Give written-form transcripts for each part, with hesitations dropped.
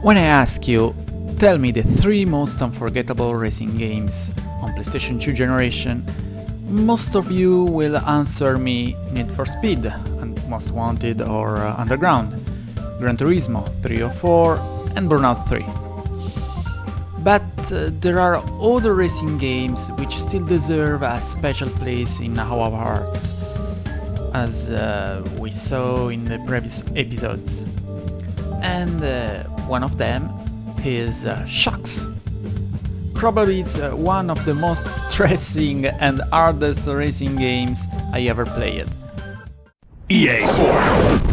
When I ask you, tell me the 3 most unforgettable racing games on PlayStation 2 generation, most of you will answer me Need for Speed, and Most Wanted or Underground, Gran Turismo 3 or 4, and Burnout 3. But there are other racing games which still deserve a special place in our hearts, as we saw in the previous episodes. And one of them is Shox. Probably it's one of the most stressing and hardest racing games I ever played. EA Sports.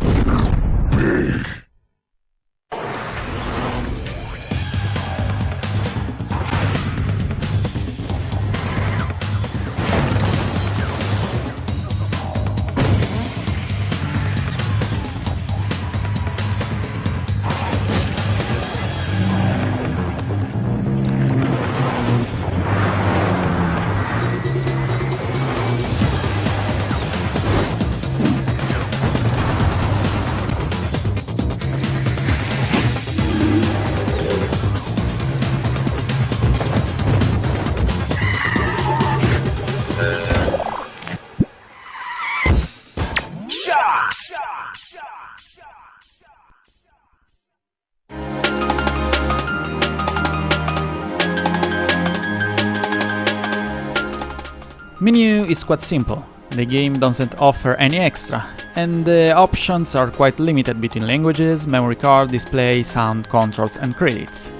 Menu is quite simple. The game doesn't offer any extra, and the options are quite limited between languages, memory card, display, sound, controls and credits.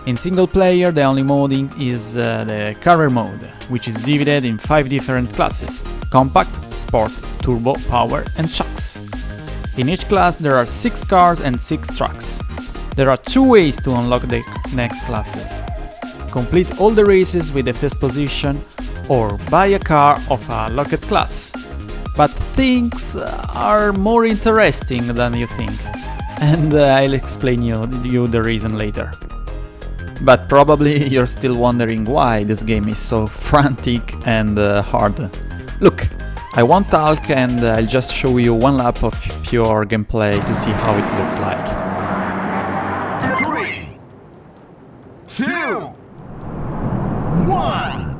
In single player, the only modding is the career mode, which is divided in 5 different classes: Compact, Sport, Turbo, Power and Shox. In each class there are 6 cars and 6 trucks. There are 2 ways to unlock the next classes: complete all the races with the first position, or buy a car of a locked class. But things are more interesting than you think, and I'll explain you the reason later. But probably you're still wondering why this game is so frantic and hard. Look, I won't talk and I'll just show you one lap of pure gameplay to see how it looks like. 3, 2, 1.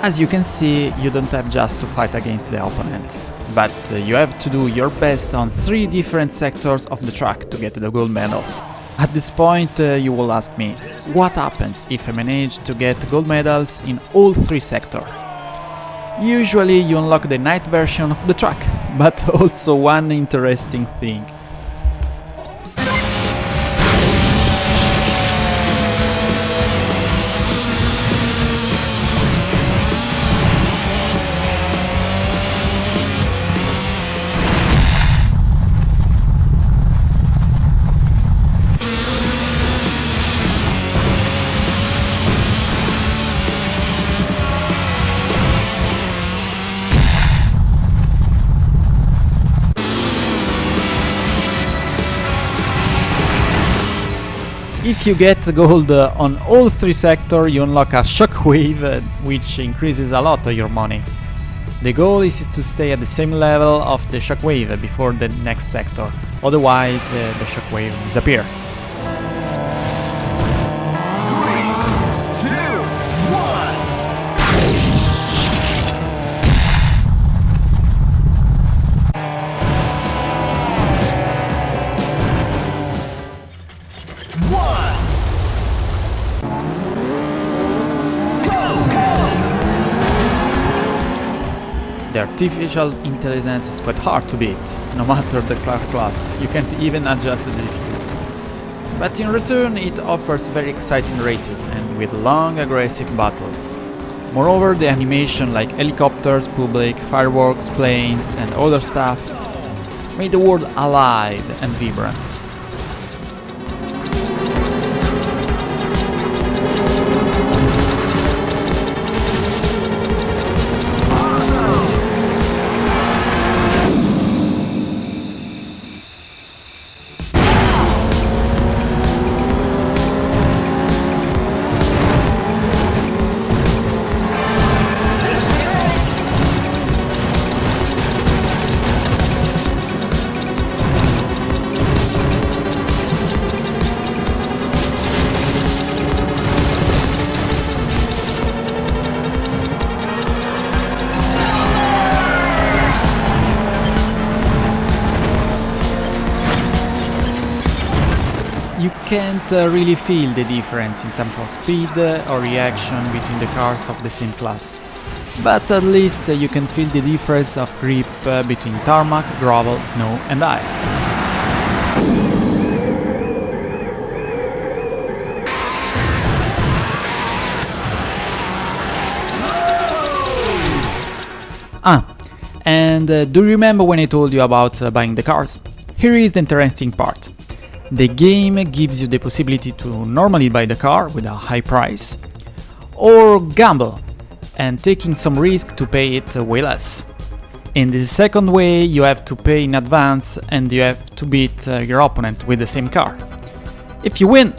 As you can see, you don't have just to fight against the opponent, but you have to do your best on 3 different sectors of the track to get the gold medals. At this point you will ask me, what happens if I manage to get gold medals in all 3 sectors? Usually you unlock the night version of the track, but also one interesting thing. If you get gold on all 3 sectors, you unlock a shockwave, which increases a lot of your money. The goal is to stay at the same level of the shockwave before the next sector, otherwise the shockwave disappears. 3, 2, 1. The artificial intelligence is quite hard to beat, no matter the car class, you can't even adjust the difficulty. But in return it offers very exciting races and with long aggressive battles. Moreover, the animation like helicopters, public, fireworks, planes and other stuff made the world alive and vibrant. You can't really feel the difference in terms of speed or reaction between the cars of the same class, but at least you can feel the difference of grip between tarmac, gravel, snow and ice. And do you remember when I told you about buying the cars? Here is the interesting part. The game gives you the possibility to normally buy the car with a high price, or gamble and taking some risk to pay it way less. In the second way you have to pay in advance and you have to beat your opponent with the same car. If you win,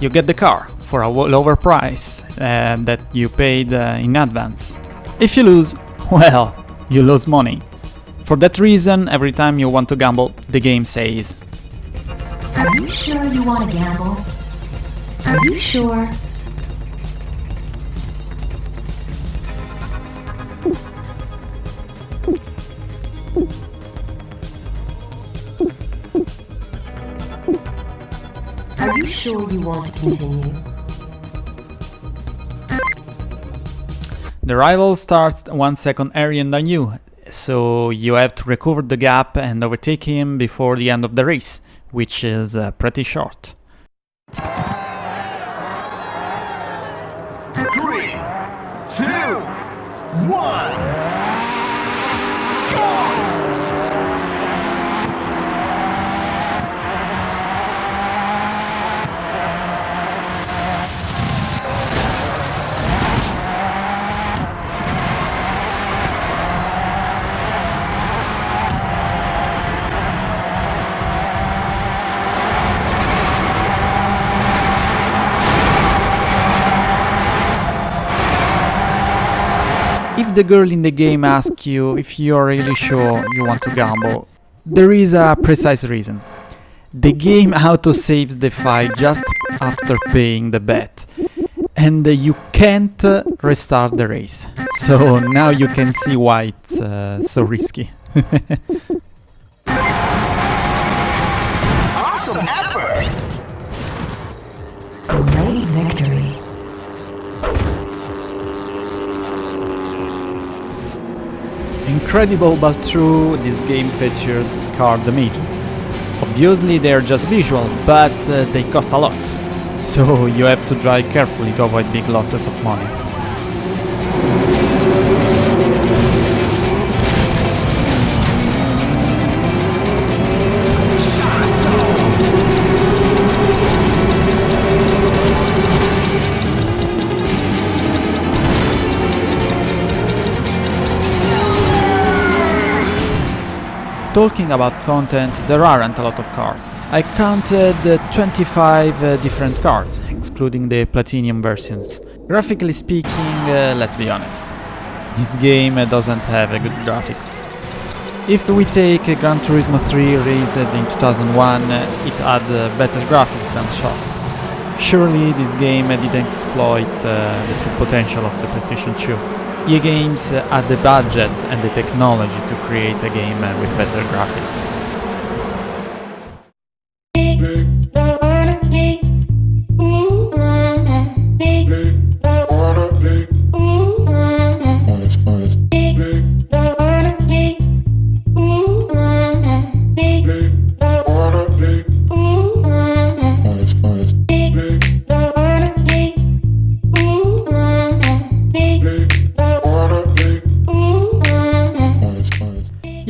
you get the car for a lower price that you paid in advance. If you lose, well, you lose money. For that reason, every time you want to gamble, the game says, "Are you sure you want to gamble? Are you sure?" Are you sure you want to continue? The rival starts 1 second earlier than you, so you have to recover the gap and overtake him before the end of the race, which is pretty short. 3, 2, 1, go! If the girl in the game asks you if you're really sure you want to gamble, there is a precise reason. The game auto-saves the fight just after paying the bet, and you can't restart the race. So now you can see why it's so risky. Awesome effort! Great victory. Incredible but true, this game features car damages. Obviously they are just visual, but they cost a lot, so you have to drive carefully to avoid big losses of money. Talking about content, there aren't a lot of cars. I counted 25 different cars, excluding the platinum versions. Graphically speaking, let's be honest, this game doesn't have good graphics. If we take Gran Turismo 3 released in 2001, it had better graphics than Shox. Surely this game didn't exploit the full potential of the PlayStation 2. EA Games had the budget and the technology to create a game with better graphics.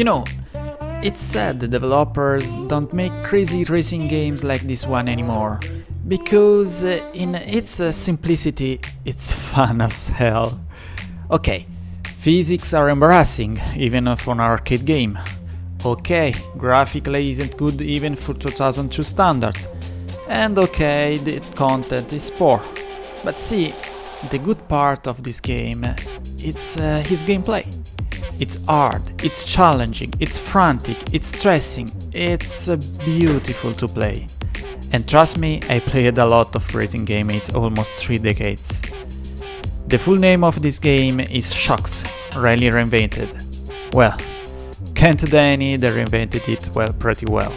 You know, it's sad the developers don't make crazy racing games like this one anymore, because in its simplicity, it's fun as hell. Okay, physics are embarrassing, even for an arcade game. Okay, graphically isn't good even for 2002 standards. And okay, the content is poor. But see, the good part of this game, it's his gameplay. It's hard, it's challenging, it's frantic, it's stressing, it's beautiful to play. And trust me, I played a lot of racing games, it's almost 3 decades. The full name of this game is Shox, Rally Reinvented. Well, can't deny they reinvented it pretty well.